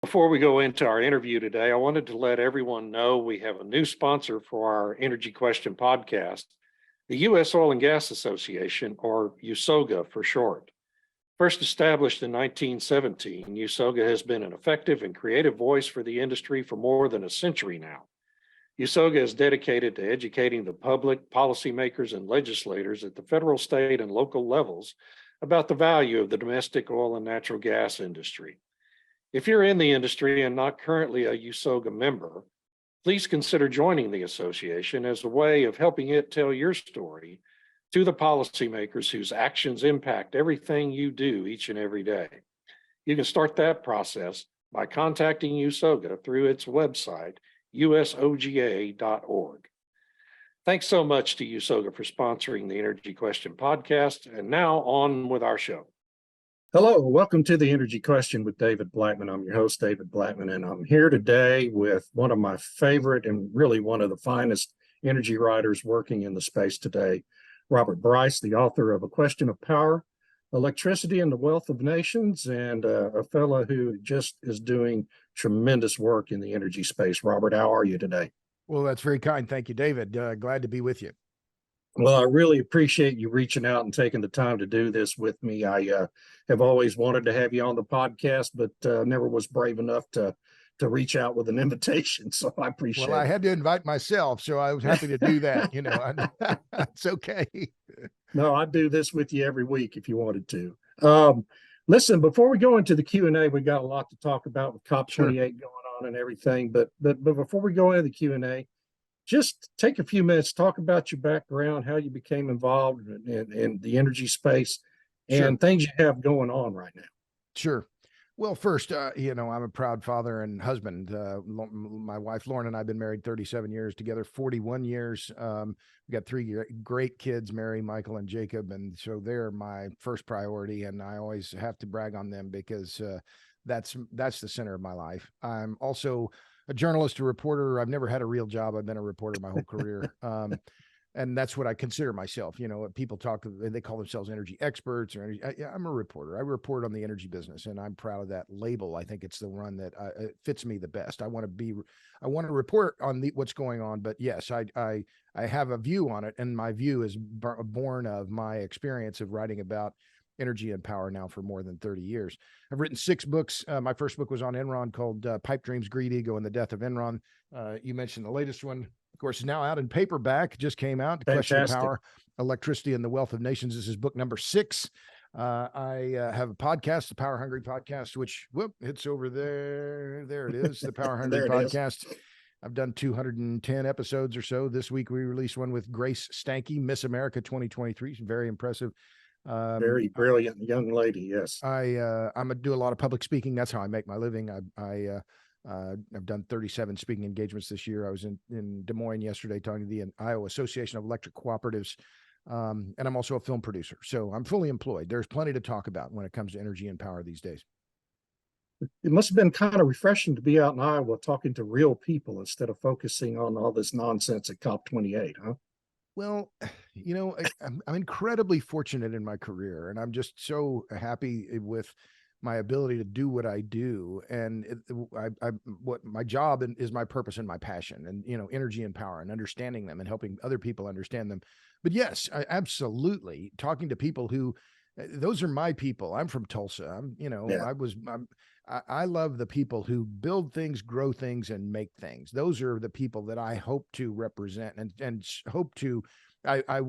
Before we go into our interview today, I wanted to let everyone know we have a new sponsor for our Energy Question podcast, the U.S. Oil and Gas Association, or USOGA for short. First established in 1917, USOGA has been an effective and creative voice for the industry for more than a century now. USOGA is dedicated to educating the public, policymakers, and legislators at the federal, state, and local levels about the value of the domestic oil and natural gas industry. If you're in the industry and not currently a USOGA member, please consider joining the association as a way of helping it tell your story to the policymakers whose actions impact everything you do each and every day. You can start that process by contacting USOGA through its website, usoga.org. Thanks so much to USOGA for sponsoring the Energy Question podcast. And now on with our show. Hello, welcome to the Energy Question with David Blackmon. I'm your host, David Blackmon, and I'm here today with one of my favorite and really one of the finest energy writers working in the space today, Robert Bryce, the author of A Question of Power, Electricity and the Wealth of Nations, and a fellow who just is doing tremendous work in the energy space. Robert, how are you today? Well, that's very kind. Thank you, David. Glad to be with you. Well, I really appreciate you reaching out and taking the time to do this with me. I have always wanted to have you on the podcast, but never was brave enough to reach out with an invitation. So I appreciate it. Well, I had to invite myself, so I was happy to do that. It's okay. No, I'd do this with you every week if you wanted to. Listen, before we go into the Q&A, we got a lot to talk about with COP28 going on and everything. But before we go into the Q&A, just take a few minutes, talk about your background, how you became involved in the energy space, and things you have going on right now. Sure. Well, first, I'm a proud father and husband. My wife, Lauren, and I have been married 37 years, together 41 years. We got three great kids, Mary, Michael, and Jacob. And so they're my first priority. And I always have to brag on them because that's the center of my life. I'm also a journalist, a reporter. I've never had a real job. I've been a reporter my whole career. And that's what I consider myself. People talk, they call themselves energy experts or I'm a reporter. I report on the energy business, and I'm proud of that label. I think it's the one that it fits me the best. I want to report on what's going on, but yes, I have a view on it, and my view is born of my experience of writing about energy and power now for more than 30 years. I've written 6 books. My first book was on Enron called Pipe Dreams, Greed, Ego, and the Death of Enron. You mentioned the latest one, of course, is now out in paperback, just came out. The Question of Power, Electricity, and the Wealth of Nations. This is book number 6. I have a podcast, the Power Hungry Podcast, which, it's over there. There it is, the Power Hungry Podcast. I've done 210 episodes or so. This week we released one with Grace Stanke, Miss America 2023. She's very impressive. Very brilliant young lady. Yes. I'm do a lot of public speaking. That's how I make my living. I've done 37 speaking engagements this year. I was in Des Moines yesterday talking to the Iowa Association of Electric Cooperatives. And I'm also a film producer. So I'm fully employed. There's plenty to talk about when it comes to energy and power these days. It must have been kind of refreshing to be out in Iowa talking to real people instead of focusing on all this nonsense at COP28, huh? Well, I'm incredibly fortunate in my career, and I'm just so happy with my ability to do what I do. And what my job is my purpose and my passion, and, energy and power and understanding them and helping other people understand them. But yes, I absolutely talking to people who, those are my people. I'm from Tulsa. I love the people who build things, grow things, and make things. Those are the people that I hope to represent and hope to, I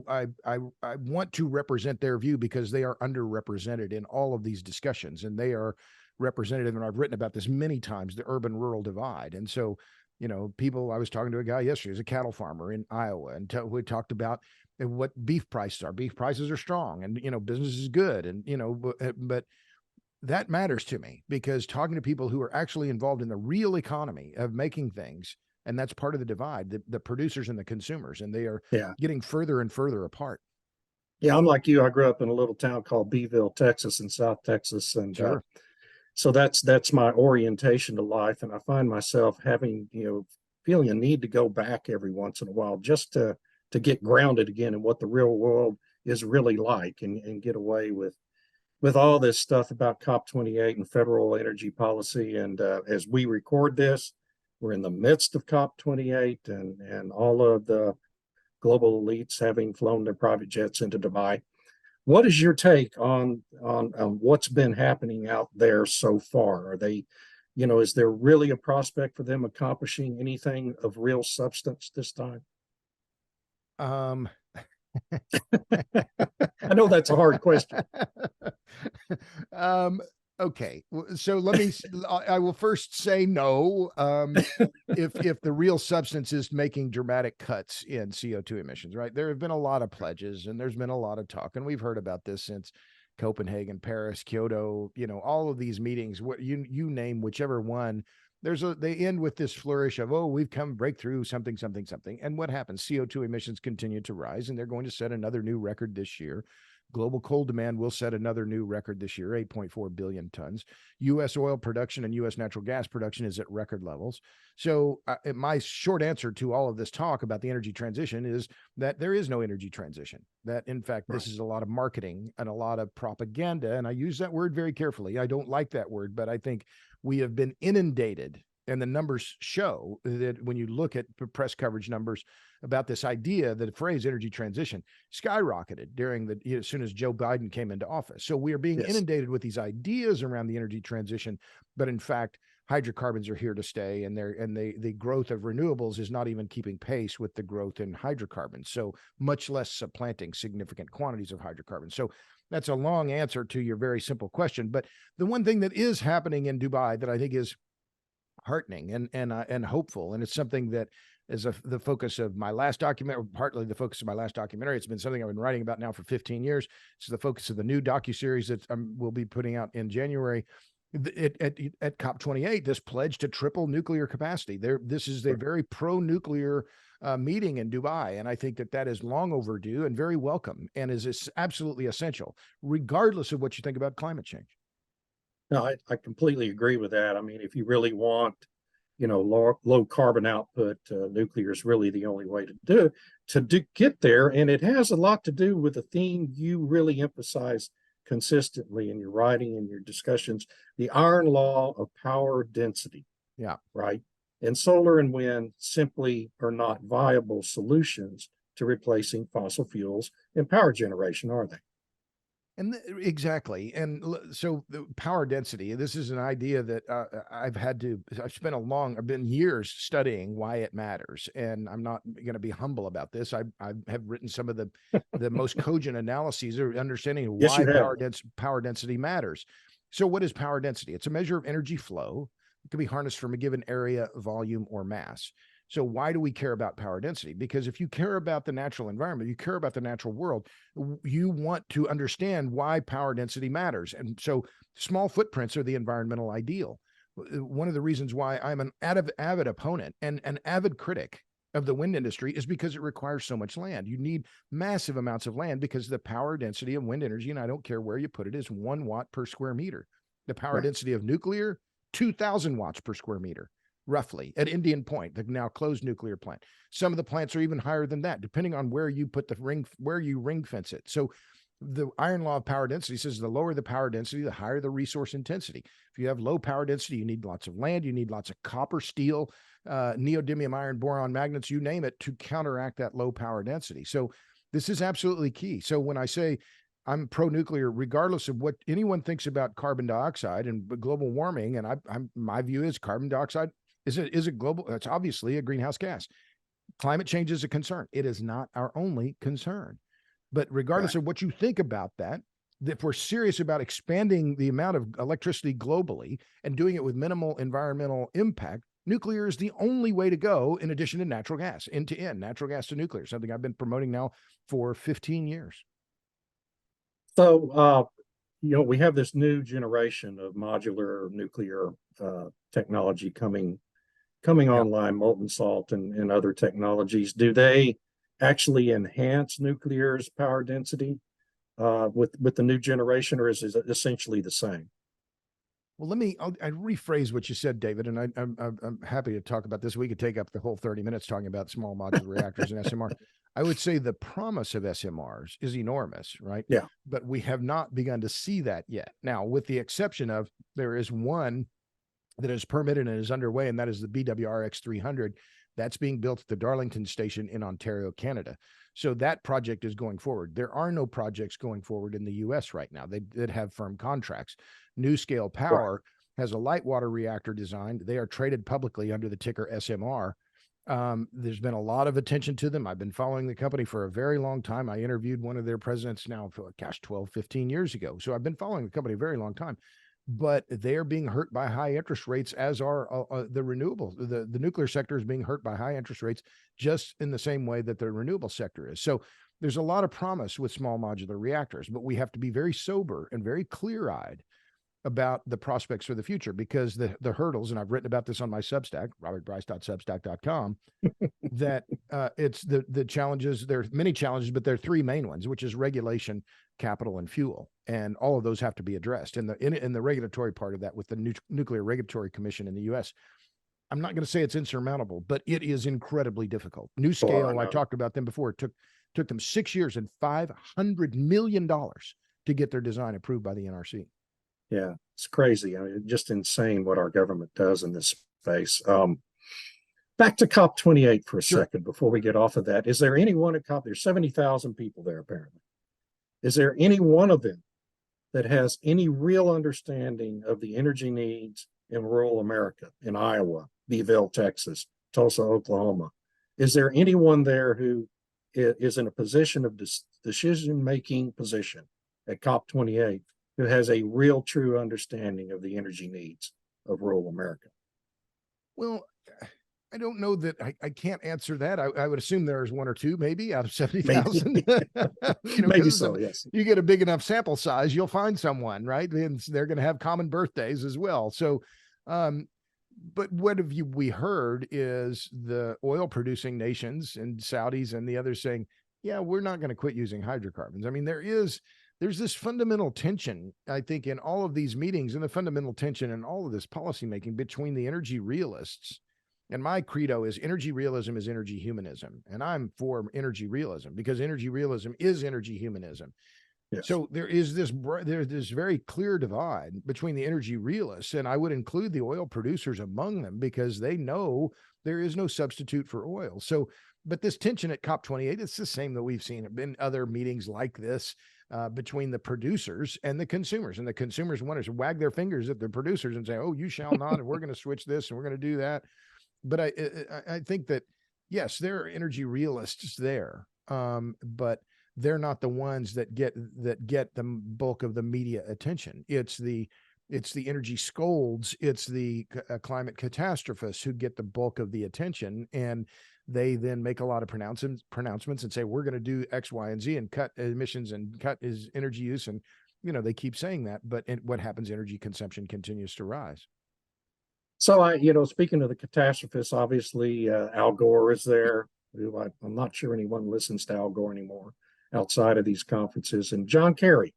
want to represent their view because they are underrepresented in all of these discussions, and they are representative. And I've written about this many times, the urban rural divide. And so, I was talking to a guy yesterday who's a cattle farmer in Iowa, and we talked about what beef prices are. Beef prices are strong, and, business is good. And, but that matters to me because talking to people who are actually involved in the real economy of making things, and that's part of the divide, the producers and the consumers, and they are getting further and further apart. Yeah, I'm like you. I grew up in a little town called Beeville, Texas, in South Texas. And so that's my orientation to life. And I find myself having, feeling a need to go back every once in a while just to get grounded again in what the real world is really like, and get away with with all this stuff about COP28 and federal energy policy, and as we record this, we're in the midst of COP28, and all of the global elites having flown their private jets into Dubai. What is your take on what's been happening out there so far? Are they, is there really a prospect for them accomplishing anything of real substance this time? Um, I know that's a hard question. Okay, so I will first say no. If the real substance is making dramatic cuts in CO2 emissions, right? There have been a lot of pledges and there's been a lot of talk, and we've heard about this since Copenhagen, Paris, Kyoto, all of these meetings, what you name whichever one, they end with this flourish of, oh, we've come breakthrough something, something, something. And what happens? CO2 emissions continue to rise, and they're going to set another new record this year. Global coal demand will set another new record this year, 8.4 billion tons. U.S. oil production and U.S. natural gas production is at record levels. So my short answer to all of this talk about the energy transition is that there is no energy transition. That, in fact, this is a lot of marketing and a lot of propaganda. And I use that word very carefully. I don't like that word, but I think we have been inundated. And the numbers show that when you look at press coverage numbers about this idea, that the phrase energy transition skyrocketed as soon as Joe Biden came into office. So we are being inundated with these ideas around the energy transition, but in fact, hydrocarbons are here to stay, and the growth of renewables is not even keeping pace with the growth in hydrocarbons. So much less supplanting significant quantities of hydrocarbons. So that's a long answer to your very simple question. But the one thing that is happening in Dubai that I think is heartening and hopeful, and it's something that is the focus of my last document, or partly the focus of my last documentary. It's been something I've been writing about now for 15 years. It's the focus of the new docuseries that we'll be putting out in January. At COP28, this pledge to triple nuclear capacity. This is a very pro-nuclear meeting in Dubai, and I think that is long overdue and very welcome, and is absolutely essential, regardless of what you think about climate change. No, I completely agree with that. I mean, if you really want, low carbon output, nuclear is really the only way to get there. And it has a lot to do with the theme you really emphasize consistently in your writing and your discussions, the iron law of power density. Yeah. Right. And solar and wind simply are not viable solutions to replacing fossil fuels in power generation, are they? And exactly. And so the power density, this is an idea that I've been years studying why it matters. And I'm not going to be humble about this. I have written some of the most cogent analyses or understanding of why power density matters. So what is power density? It's a measure of energy flow. It can be harnessed from a given area, volume, or mass. So why do we care about power density? Because if you care about the natural environment, you care about the natural world, you want to understand why power density matters. And so small footprints are the environmental ideal. One of the reasons why I'm an avid opponent and an avid critic of the wind industry is because it requires so much land. You need massive amounts of land because the power density of wind energy, and I don't care where you put it, is 1 watt per square meter. The power density of nuclear, 2,000 watts per square meter. Roughly at Indian Point, the now closed nuclear plant. Some of the plants are even higher than that, depending on where you put where you ring fence it. So the iron law of power density says the lower the power density, the higher the resource intensity. If you have low power density, you need lots of land, you need lots of copper, steel, neodymium iron, boron magnets, you name it, to counteract that low power density. So this is absolutely key. So when I say I'm pro-nuclear, regardless of what anyone thinks about carbon dioxide and global warming, and my view is carbon dioxide is a global, it's obviously a greenhouse gas. Climate change is a concern. It is not our only concern. But regardless of what you think about that, if we're serious about expanding the amount of electricity globally and doing it with minimal environmental impact, nuclear is the only way to go, in addition to natural gas, end to end, natural gas to nuclear, something I've been promoting now for 15 years. So, we have this new generation of modular nuclear technology coming online, molten salt and other technologies. Do they actually enhance nuclear's power density with the new generation, or is it essentially the same? Well, I rephrase what you said, David, and I'm happy to talk about this. We could take up the whole 30 minutes talking about small modular reactors and SMR. I would say the promise of SMRs is enormous, right? Yeah. But we have not begun to see that yet. Now, with the exception of there is one that is permitted and is underway, and that is the BWRX 300. That's being built at the Darlington station in Ontario, Canada. So that project is going forward. There are no projects going forward in the US right now. They did have firm contracts. NuScale Power has a light water reactor designed. They are traded publicly under the ticker SMR. There's been a lot of attention to them. I've been following the company for a very long time. I interviewed one of their presidents now for, 12, 15 years ago. So I've been following the company a very long time. But they're being hurt by high interest rates, as are the renewables. The nuclear sector is being hurt by high interest rates, just in the same way that the renewable sector is. So there's a lot of promise with small modular reactors, but we have to be very sober and very clear-eyed about the prospects for the future, because the hurdles, and I've written about this on my Substack, robertbryce.substack.com, that it's the challenges. There are many challenges, but there are three main ones, which is regulation, capital, and fuel. And all of those have to be addressed. And in the regulatory part of that, with the Nuclear Regulatory Commission in the US, I'm not going to say it's insurmountable, but it is incredibly difficult. NuScale, I talked about them before. It took them 6 years and $500 million to get their design approved by the NRC. Yeah, it's crazy. I mean, just insane what our government does in this space. Back to COP28 for a second before we get off of that. Is there anyone at COP? There's 70,000 people there, apparently. Is there any one of them that has any real understanding of the energy needs in rural America, in Iowa, Beeville, Texas, Tulsa, Oklahoma? Is there anyone there who is in a position of decision-making position at COP28 who has a real, true understanding of the energy needs of rural America? Well, I don't know that I can't answer that. I would assume there's one or two, maybe out of 70,000. Maybe so, yes. You get a big enough sample size, you'll find someone, right? And they're going to have common birthdays as well. So, but what we heard is the oil producing nations and Saudis and the others saying, yeah, we're not going to quit using hydrocarbons. I mean, there's this fundamental tension, I think, in all of these meetings, and the fundamental tension in all of this policymaking between the energy realists. And my credo is energy realism is energy humanism. And I'm for energy realism, because energy realism is energy humanism. Yes. So there's this very clear divide between the energy realists, and I would include the oil producers among them, because they know there is no substitute for oil. So, but this tension at COP28, it's the same that we've seen in other meetings like this, between the producers and the consumers. And the consumers want to wag their fingers at the producers and say, oh, you shall not, and we're going to switch this and we're going to do that. But I think that, yes, there are energy realists there, but they're not the ones that get the bulk of the media attention. It's the energy scolds, it's the climate catastrophists who get the bulk of the attention, and they then make a lot of pronouncements and say, we're going to do X, Y, and Z and cut emissions and cut his energy use. And, they keep saying that, but what happens? Energy consumption continues to rise. So speaking of the catastrophists, obviously Al Gore is there. I'm not sure anyone listens to Al Gore anymore outside of these conferences. And John Kerry,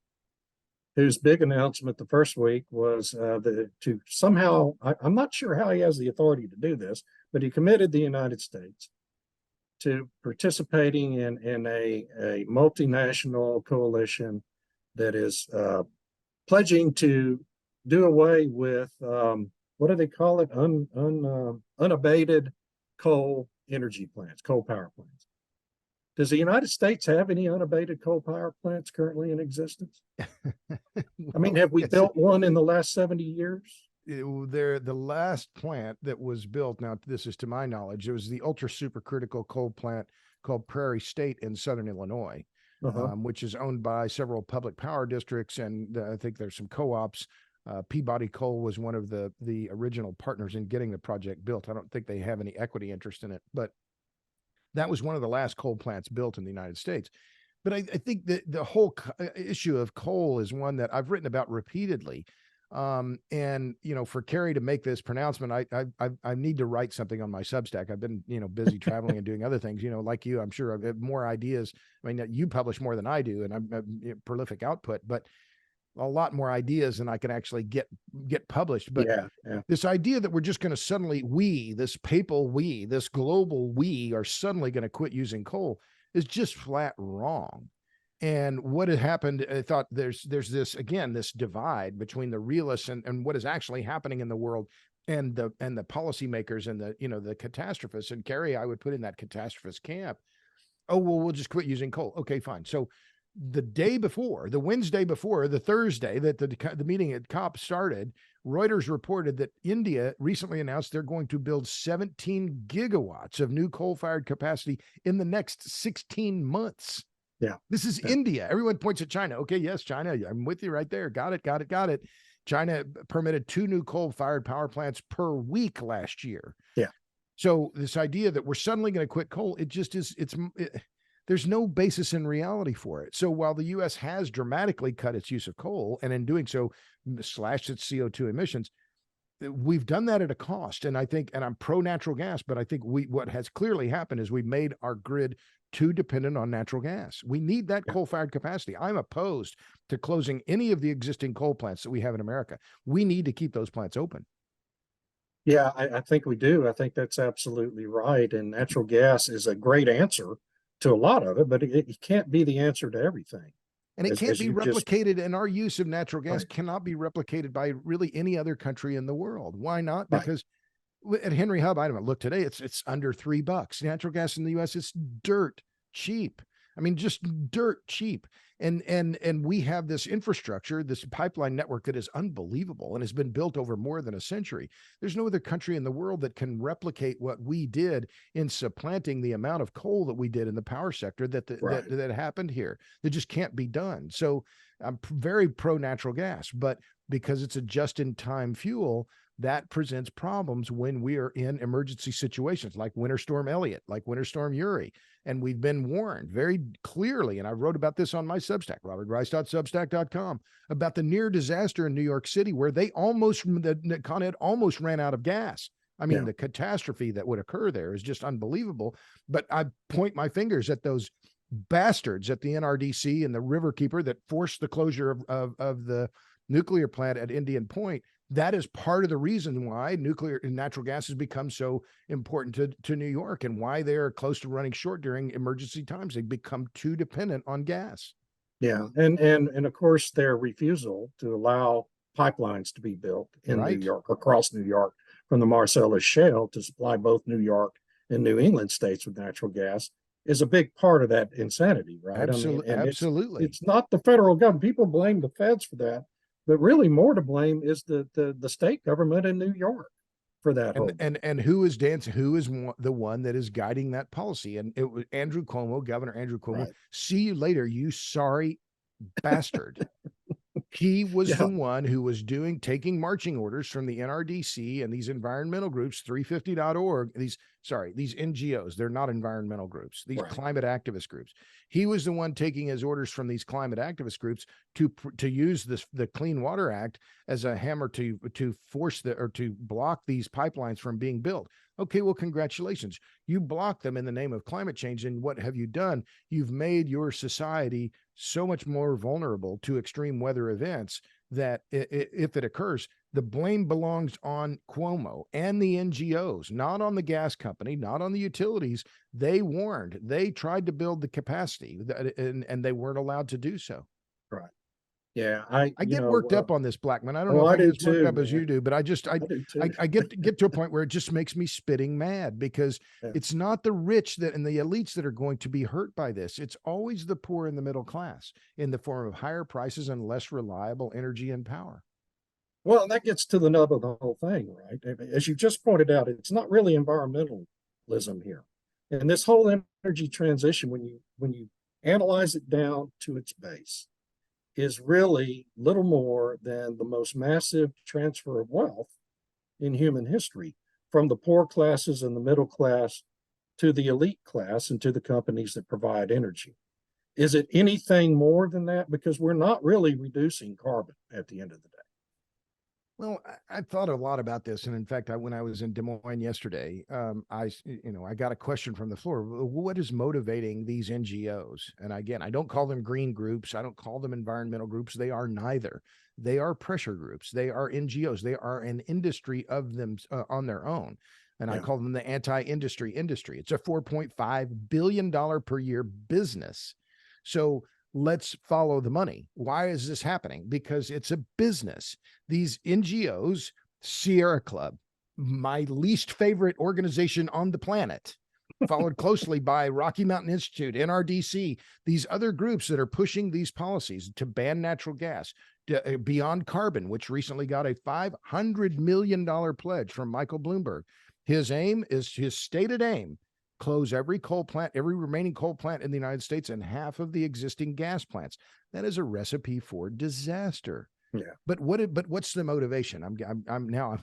whose big announcement the first week was to somehow, I'm not sure how he has the authority to do this, but he committed the United States to participating in a multinational coalition that is pledging to do away with what do they call it? Unabated coal energy plants, coal power plants. Does the United States have any unabated coal power plants currently in existence? I mean, have we built one in the last 70 years? The last plant that was built, now this is to my knowledge, it was the ultra supercritical coal plant called Prairie State in southern Illinois, which is owned by several public power districts, and I think there's some co-ops. Peabody Coal was one of the original partners in getting the project built. I don't think they have any equity interest in it, but that was one of the last coal plants built in the United States. But I think that the whole issue of coal is one that I've written about repeatedly. And for Kerry to make this pronouncement, I need to write something on my Substack. I've been busy traveling and doing other things. Like you, I'm sure I have more ideas. I mean, you publish more than I do, and I'm prolific output, but a lot more ideas than I can actually get published. But this idea that we're just going to suddenly, this global we are suddenly going to quit using coal is just flat wrong. And what had happened, I thought there's this, again, this divide between the realists and what is actually happening in the world, and the policymakers and the catastrophists. And Kerry, I would put in that catastrophist camp. Oh, well, we'll just quit using coal. Okay, fine. So the day before, the Wednesday before, the Thursday that the meeting at COP started, Reuters reported that India recently announced they're going to build 17 gigawatts of new coal-fired capacity in the next 16 months. Yeah. This is India. Everyone points at China. Okay, yes, China. I'm with you right there. Got it. China permitted 2 new coal-fired power plants per week last year. Yeah. So this idea that we're suddenly going to quit coal, it just is, there's no basis in reality for it. So while the U.S. has dramatically cut its use of coal, and in doing so slashed its CO2 emissions, we've done that at a cost. And I think, and I'm pro natural gas, but I think what has clearly happened is we've made our grid too dependent on natural gas. We need that coal-fired capacity. I'm opposed to closing any of the existing coal plants that we have in America. We need to keep those plants open. Yeah, I think we do. I think that's absolutely right. And natural gas is a great answer to a lot of it, but it can't be the answer to everything. And it can't be replicated, and our use of natural gas cannot be replicated by really any other country in the world. Why not? Because at Henry Hub, I haven't looked today, it's under $3. Natural gas in the US is dirt cheap. I mean, just dirt cheap. And we have this infrastructure, this pipeline network that is unbelievable and has been built over more than a century. There's no other country in the world that can replicate what we did in supplanting the amount of coal that we did in the power sector that happened here. That just can't be done. So I'm very pro natural gas, but because it's a just-in-time fuel, that presents problems when we are in emergency situations like Winter Storm Elliott, like Winter Storm Uri. And we've been warned very clearly, and I wrote about this on my Substack, robertbryce.substack.com, about the near disaster in New York City where the Con Ed almost ran out of gas. I mean, the catastrophe that would occur there is just unbelievable. But I point my fingers at those bastards at the NRDC and the Riverkeeper that forced the closure of the nuclear plant at Indian Point. That is part of the reason why nuclear and natural gas has become so important to New York, and why they're close to running short during emergency times. They become too dependent on gas. Yeah, and of course their refusal to allow pipelines to be built in New York, across New York, from the Marcellus Shale to supply both New York and New England states with natural gas is a big part of that insanity, right? Absolutely, I mean, absolutely. It's not the federal government. People blame the feds for that. But really, more to blame is the state government in New York for that. And who is dancing? Who is the one that is guiding that policy? And it was Andrew Cuomo, Governor Andrew Cuomo. See you later, you sorry bastard. He was the one who was taking marching orders from the NRDC and these environmental groups, 350.org, these NGOs, they're not environmental groups, these climate activist groups. He was the one taking his orders from these climate activist groups to use the Clean Water Act as a hammer to force to block these pipelines from being built. Okay, well, congratulations. You blocked them in the name of climate change. And what have you done? You've made your society so much more vulnerable to extreme weather events that if it occurs, the blame belongs on Cuomo and the NGOs, not on the gas company, not on the utilities. They warned, they tried to build the capacity and they weren't allowed to do so. Right. Yeah, I get worked up on this, Blackmon. I don't know if I get as worked up as you do, but I get to a point where it just makes me spitting mad, because it's not the rich and the elites that are going to be hurt by this. It's always the poor and the middle class, in the form of higher prices and less reliable energy and power. Well, that gets to the nub of the whole thing, right? As you just pointed out, it's not really environmentalism here. And this whole energy transition, when you analyze it down to its base, is really little more than the most massive transfer of wealth in human history, from the poor classes and the middle class to the elite class and to the companies that provide energy. Is it anything more than that? Because we're not really reducing carbon at the end of the day. Well, I thought a lot about this, and in fact, when I was in Des Moines yesterday, I got a question from the floor. What is motivating these NGOs? And again, I don't call them green groups. I don't call them environmental groups. They are neither. They are pressure groups. They are NGOs. They are an industry of them on their own. And I call them the anti-industry industry. It's a $4.5 billion per year business. So let's follow the money. Why is this happening? Because it's a business. These NGOs, Sierra Club, my least favorite organization on the planet, followed closely by Rocky Mountain Institute, NRDC, these other groups that are pushing these policies to ban natural gas, Beyond Carbon, which recently got a $500 million pledge from Michael Bloomberg. His stated aim, close every remaining coal plant in the United States and half of the existing gas plants. That is a recipe for disaster. Yeah. But what's the motivation? I'm now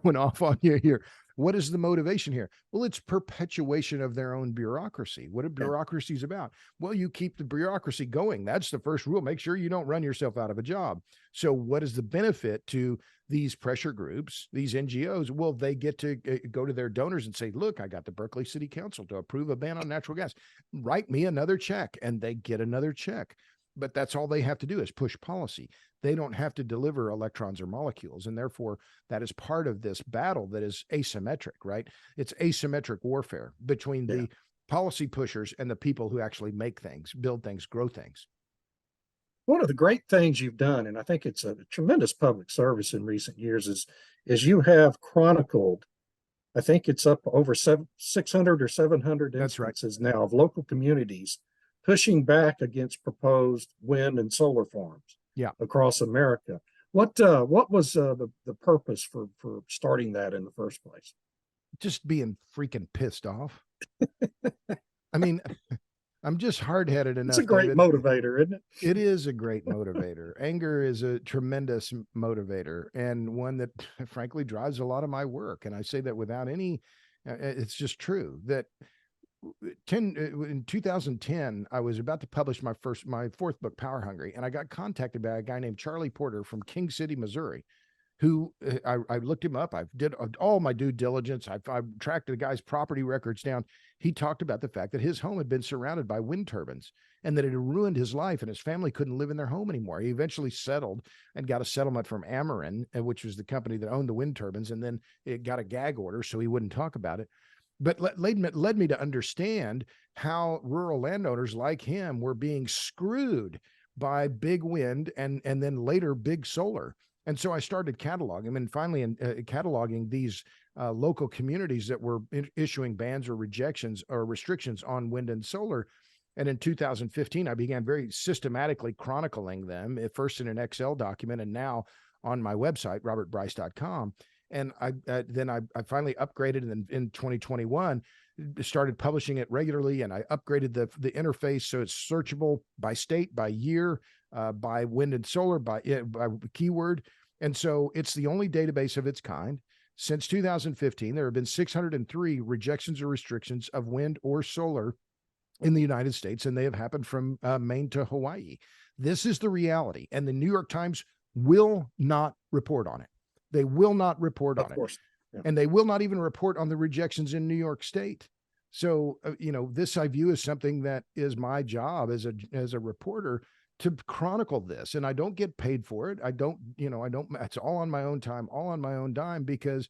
going off on you here. What is the motivation here? Well, it's perpetuation of their own bureaucracy. What are bureaucracies about? Well, you keep the bureaucracy going. That's the first rule. Make sure you don't run yourself out of a job. So what is the benefit to these pressure groups, these NGOs? Well, they get to go to their donors and say, look, I got the Berkeley City Council to approve a ban on natural gas. Write me another check, and they get another check. But that's all they have to do is push policy. They don't have to deliver electrons or molecules. And therefore, that is part of this battle that is asymmetric, right? It's asymmetric warfare between the policy pushers and the people who actually make things, build things, grow things. One of the great things you've done, and I think it's a tremendous public service in recent years, is you have chronicled, I think it's up over 600 or 700 instances now of local communities pushing back against proposed wind and solar farms across America. What was the purpose for starting that in the first place? Just being freaking pissed off. I mean, I'm just hard-headed enough. It's a great motivator, isn't it? It is a great motivator. Anger is a tremendous motivator, and one that frankly drives a lot of my work. And I say that without any, it's just true that in 2010, I was about to publish my fourth book, Power Hungry, and I got contacted by a guy named Charlie Porter from King City, Missouri, who I looked him up. I did all my due diligence. I tracked the guy's property records down. He talked about the fact that his home had been surrounded by wind turbines and that it had ruined his life, and his family couldn't live in their home anymore. He eventually settled and got a settlement from Ameren, which was the company that owned the wind turbines, and then it got a gag order, so he wouldn't talk about it. But led me to understand how rural landowners like him were being screwed by big wind and then later big solar. And so I started cataloging, and finally cataloging these local communities that were issuing bans or rejections or restrictions on wind and solar. And in 2015, I began very systematically chronicling them, at first in an Excel document and now on my website, robertbryce.com. And I finally upgraded in 2021, started publishing it regularly, and I upgraded the interface so it's searchable by state, by year, by wind and solar, by keyword. And so it's the only database of its kind. Since 2015, there have been 603 rejections or restrictions of wind or solar in the United States, and they have happened from Maine to Hawaii. This is the reality, and the New York Times will not report on it. They will not report on it. Yeah. And they will not even report on the rejections in New York State. So, this I view as something that is my job as a reporter to chronicle this. And I don't get paid for it. It's all on my own time, all on my own dime, because,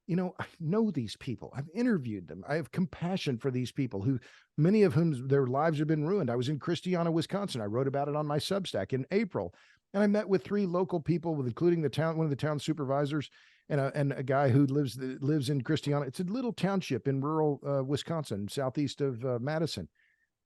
I know these people. I've interviewed them. I have compassion for these people many of whom their lives have been ruined. I was in Christiana, Wisconsin. I wrote about it on my Substack in April. And I met with 3 local people, including one of the town supervisors, and a guy who lives in Christiana. It's a little township in rural Wisconsin, southeast of Madison.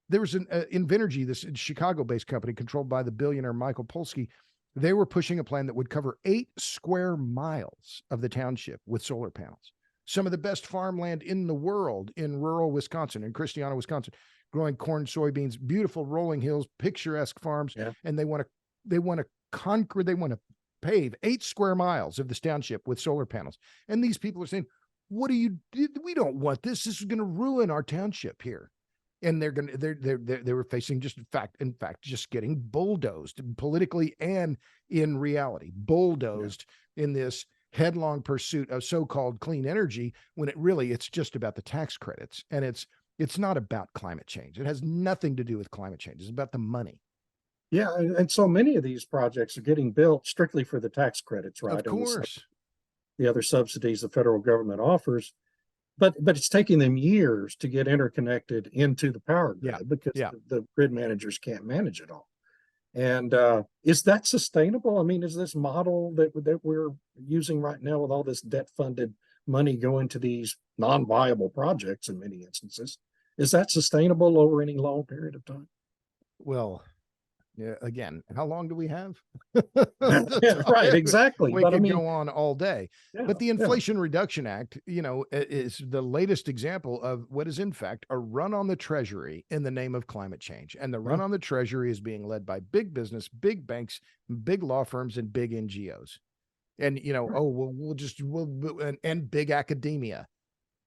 There was Invenergy, this Chicago-based company controlled by the billionaire Michael Polsky. They were pushing a plan that would cover 8 square miles of the township with solar panels. Some of the best farmland in the world in rural Wisconsin, in Christiana, Wisconsin, growing corn, soybeans, beautiful rolling hills, picturesque farms, and they want to pave 8 square miles of this township with solar panels. And these people are saying, we don't want this. This is going to ruin our township here. and they were facing just in fact just getting bulldozed politically and in reality, bulldozed in this headlong pursuit of so-called clean energy, when it's just about the tax credits, and it's not about climate change. It has nothing to do with climate change. It's about the money. Yeah, and so many of these projects are getting built strictly for the tax credits, right? Of course. And the other subsidies the federal government offers. But it's taking them years to get interconnected into the power grid because the grid managers can't manage it all. And is that sustainable? I mean, is this model that we're using right now with all this debt-funded money going to these non-viable projects in many instances, is that sustainable over any long period of time? Well, yeah, again, how long do we have? Right, exactly. We could go on all day. But the yeah. Inflation Reduction Act, is the latest example of what is in fact a run on the Treasury in the name of climate change. And the run on the Treasury is being led by big business, big banks, big law firms, and big NGOs. And and big academia,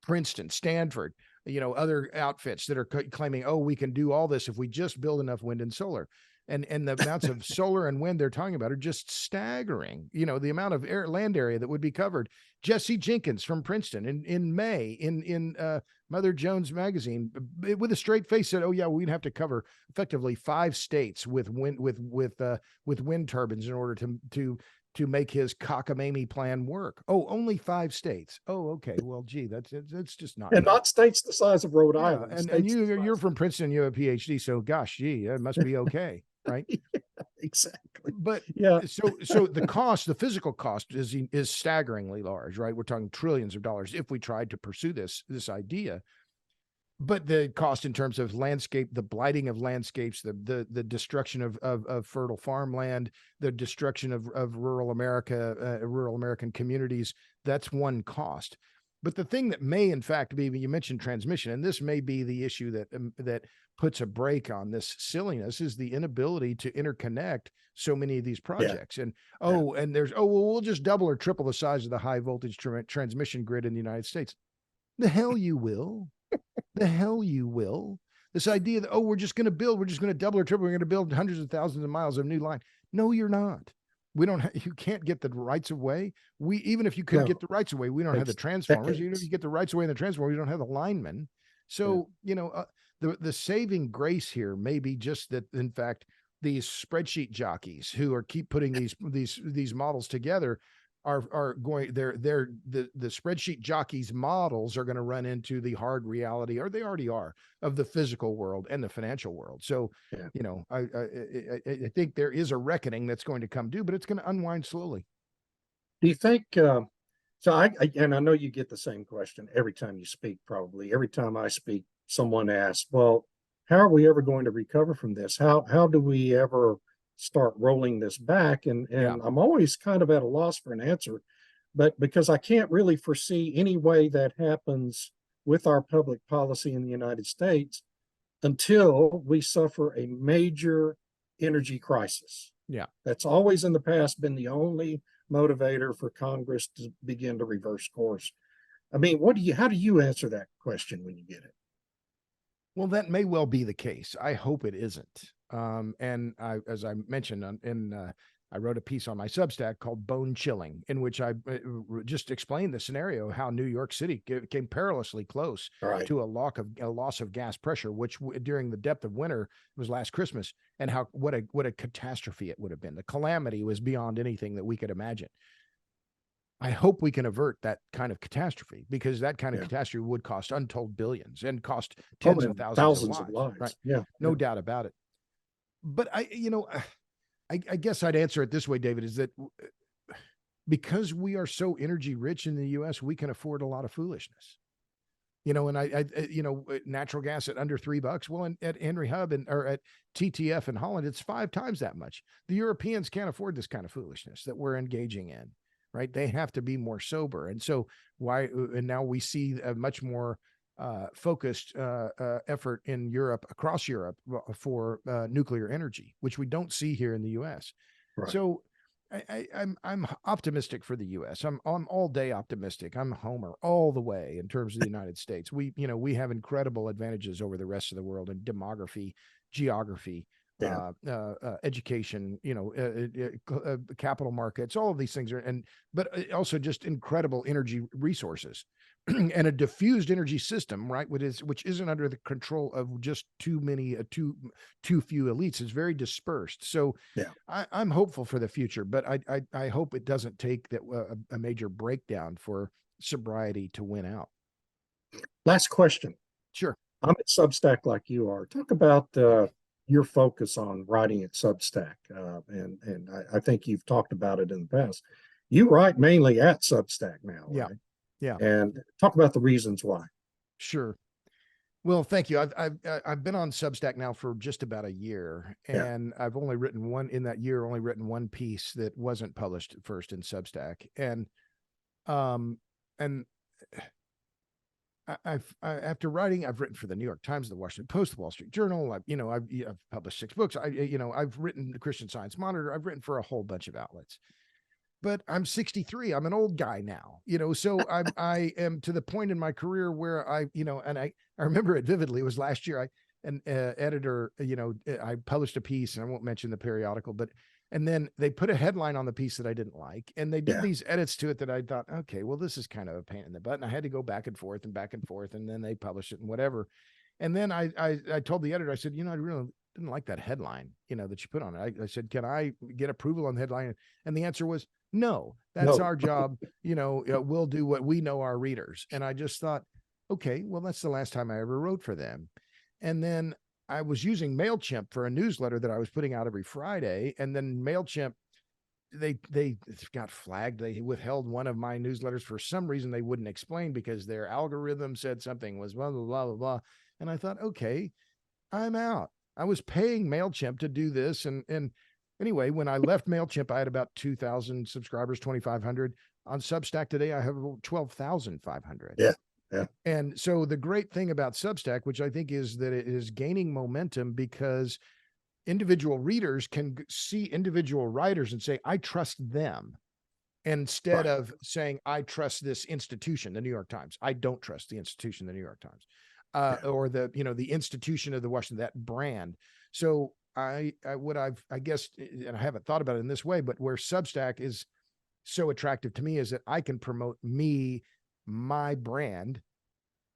Princeton, Stanford, other outfits that are claiming, oh, we can do all this if we just build enough wind and solar. And the amounts of solar and wind they're talking about are just staggering. The amount of land area that would be covered. Jesse Jenkins from Princeton in May in Mother Jones magazine with a straight face said, "Oh yeah, we'd have to cover effectively 5 states with wind turbines in order to make his cockamamie plan work." Oh, only 5 states. Oh, okay. Well, gee, that's just not. And not states the size of Rhode Island. And you're from Princeton, you have a PhD, so gosh, gee, it must be okay, right? Exactly. But so the cost, the physical cost is staggeringly large, right? We're talking trillions of dollars if we tried to pursue this idea. But the cost in terms of landscape, the blighting of landscapes, the destruction of fertile farmland, the destruction of rural America, rural American communities, that's one cost. But the thing that may, in fact, be, you mentioned transmission, and this may be the issue that puts a brake on this silliness, is the inability to interconnect so many of these projects. And we'll just double or triple the size of the high voltage transmission grid in the United States. The hell you will. The hell you will. This idea that, we're just going to double or triple, we're going to build hundreds of thousands of miles of new line. No, you're not. You can't get the rights of way. Even if you could get the rights of way, we don't have the transformers. Even if you get the rights of way in the transformer, we don't have the linemen. So, the saving grace here may be just that, in fact, these spreadsheet jockeys who keep putting these models together are going, the spreadsheet jockeys models are going to run into the hard reality, or they already are, of the physical world and the financial world. So, I think there is a reckoning that's going to come due, but it's going to unwind slowly. Do you think, so I know you get the same question every time you speak, probably every time I speak, someone asks, well, how are we ever going to recover from this? How do we ever start rolling this back? And I'm always kind of at a loss for an answer, but because I can't really foresee any way that happens with our public policy in the United States until we suffer a major energy crisis. Yeah. That's always in the past been the only motivator for Congress to begin to reverse course. I mean, how do you answer that question when you get it? Well, that may well be the case. I hope it isn't. And as I mentioned, I wrote a piece on my Substack called Bone Chilling, in which I just explained the scenario, how New York City came perilously close to a loss of gas pressure, which during the depth of winter was last Christmas, and what a catastrophe it would have been. The calamity was beyond anything that we could imagine. I hope we can avert that kind of catastrophe, because that kind of catastrophe would cost untold billions and cost tens of thousands of lives. Right? Yeah, no doubt about it. But I guess I'd answer it this way, David, is that because we are so energy rich in the US, we can afford a lot of foolishness. And natural gas at under $3. Well, at Henry Hub or at TTF in Holland, it's 5 times that much. The Europeans can't afford this kind of foolishness that we're engaging in. Right. They have to be more sober. And so and now we see a much more focused effort in Europe, across Europe, for nuclear energy, which we don't see here in the US. Right. So I'm optimistic for the U.S. I'm all day optimistic. I'm a homer all the way in terms of the United States. We have incredible advantages over the rest of the world in demography, geography, Yeah. education, capital markets. All of these things but also just incredible energy resources. And a diffused energy system, right, which isn't under the control of just too few elites. It's very dispersed. So Yeah. I'm hopeful for the future, but I hope it doesn't take that a major breakdown for sobriety to win out. Last question. Sure. I'm at Substack like you are. Talk about your focus on writing at Substack, and I think you've talked about it in the past. You write mainly at Substack now, Yeah. right? Yeah. And talk about the reasons why. Sure. Well, thank you. I've been on Substack now for just about a year, Yeah. and I've only written one piece that wasn't published at first in Substack, and after writing, I've written for the New York Times, the Washington Post, the Wall Street Journal. I've published 6 books. I've written the Christian Science Monitor. I've written for a whole bunch of outlets. But I'm 63. I'm an old guy now, so I am to the point in my career where and I remember it vividly. It was last year. An editor, I published a piece, and I won't mention the periodical, and then they put a headline on the piece that I didn't like, and they did these edits to it that I thought, okay, well, this is kind of a pain in the butt. And I had to go back and forth, and then they published it and whatever. And then I told the editor, I said, I really didn't like that headline, that you put on it. I said, can I get approval on the headline? And the answer was, no, that's our job. We'll do what we know our readers. And I just thought, okay, well, that's the last time I ever wrote for them. And then I was using MailChimp for a newsletter that I was putting out every Friday. And then MailChimp, they got flagged. They withheld one of my newsletters for some reason they wouldn't explain, because their algorithm said something was blah, blah, blah, blah, blah. And I thought, okay, I'm out. I was paying MailChimp to do this. And anyway, when I left MailChimp, I had about 2,000 subscribers, 2,500. On Substack today, I have 12,500. Yeah. Yeah. And so the great thing about Substack, which I think is that it is gaining momentum, because individual readers can see individual writers and say, I trust them, instead of saying, I trust this institution, the New York Times. I don't trust the institution, the New York Times, or the institution of the Washington, that brand. So I guess, and I haven't thought about it in this way, but where Substack is so attractive to me is that I can promote my brand,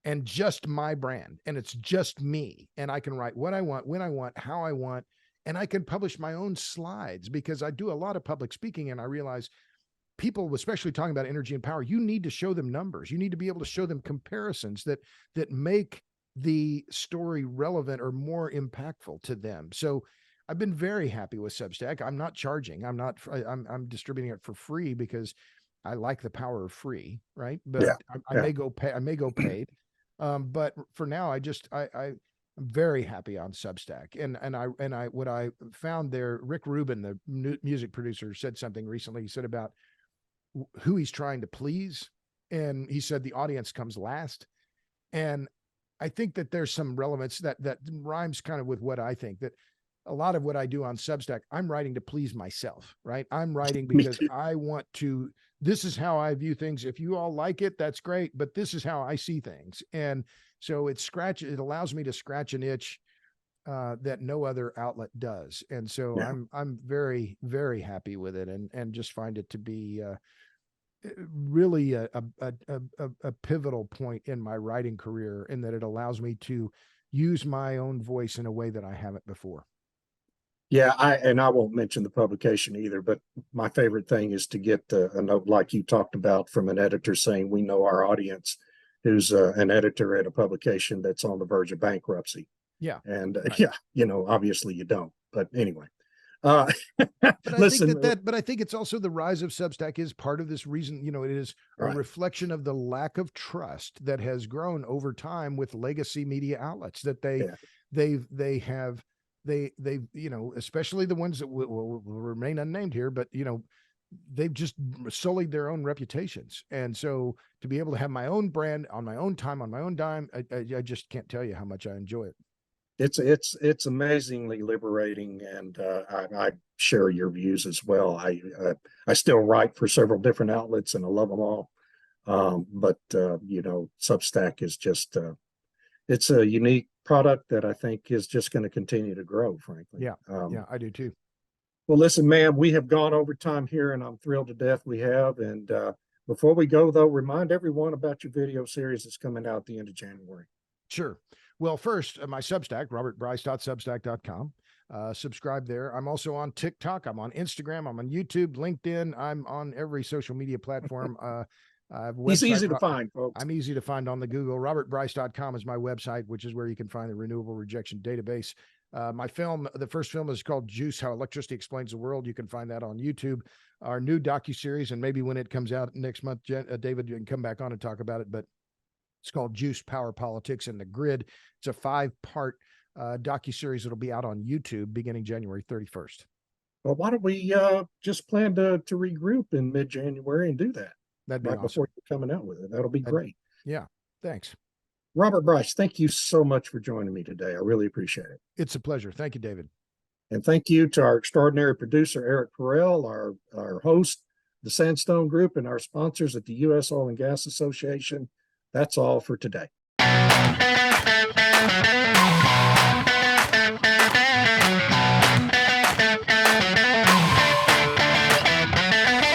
and just my brand, and it's just me, and I can write what I want, when I want, how I want, and I can publish my own slides, because I do a lot of public speaking, and I realize people, especially talking about energy and power, you need to show them numbers. You need to be able to show them comparisons that make the story relevant or more impactful to them. So I've been very happy with Substack. I'm not charging. I'm distributing it for free, because I like the power of free, right? But I may go paid. But for now, I'm very happy on Substack. And what I found there, Rick Rubin, the music producer, said something recently. He said about who he's trying to please, and he said the audience comes last. And I think that there's some relevance that rhymes kind of with what I think, that a lot of what I do on Substack, I'm writing to please myself, right? I'm writing because I want to, this is how I view things. If you all like it, that's great, but this is how I see things. And so it allows me to scratch an itch that no other outlet does. And so I'm very, very happy with it, and just find it to be really a pivotal point in my writing career, in that it allows me to use my own voice in a way that I haven't before. Yeah, I won't mention the publication either, but my favorite thing is to get a note like you talked about from an editor saying, we know our audience, who's an editor at a publication that's on the verge of bankruptcy. Yeah. And right. Obviously you don't, but anyway. But listen, I think it's also the rise of Substack is part of this reason. It is a reflection of the lack of trust that has grown over time with legacy media outlets, that they have, especially the ones that will remain unnamed here, but they've just sullied their own reputations. And so to be able to have my own brand on my own time, on my own dime, I just can't tell you how much I enjoy it. It's amazingly liberating, and I share your views as well. I still write for several different outlets, and I love them all. But Substack is just it's a unique product that I think is just going to continue to grow, frankly. Yeah, I do too. Well, listen, man, we have gone over time here, and I'm thrilled to death we have. And before we go, though, remind everyone about your video series that's coming out at the end of January. Sure. Well, first, my Substack, robertbryce.substack.com. Subscribe there. I'm also on TikTok. I'm on Instagram. I'm on YouTube, LinkedIn. I'm on every social media platform. He's easy to find, folks. I'm easy to find on the Google. robertbryce.com is my website, which is where you can find the renewable rejection database. My film, the first film, is called Juice: How Electricity Explains the World. You can find that on YouTube. Our new docuseries, and maybe when it comes out next month, David, you can come back on and talk about it, but it's called Juice: Power, Politics, and the Grid. It's a 5-part docuseries that'll be out on YouTube beginning January 31st. Well, why don't we just plan to regroup in mid-January and do that? That'd be right awesome. Before you're coming out with it. That'll be great. Yeah, thanks. Robert Bryce, thank you so much for joining me today. I really appreciate it. It's a pleasure. Thank you, David. And thank you to our extraordinary producer, Eric Perel, our host, the Sandstone Group, and our sponsors at the U.S. Oil and Gas Association. That's all for today.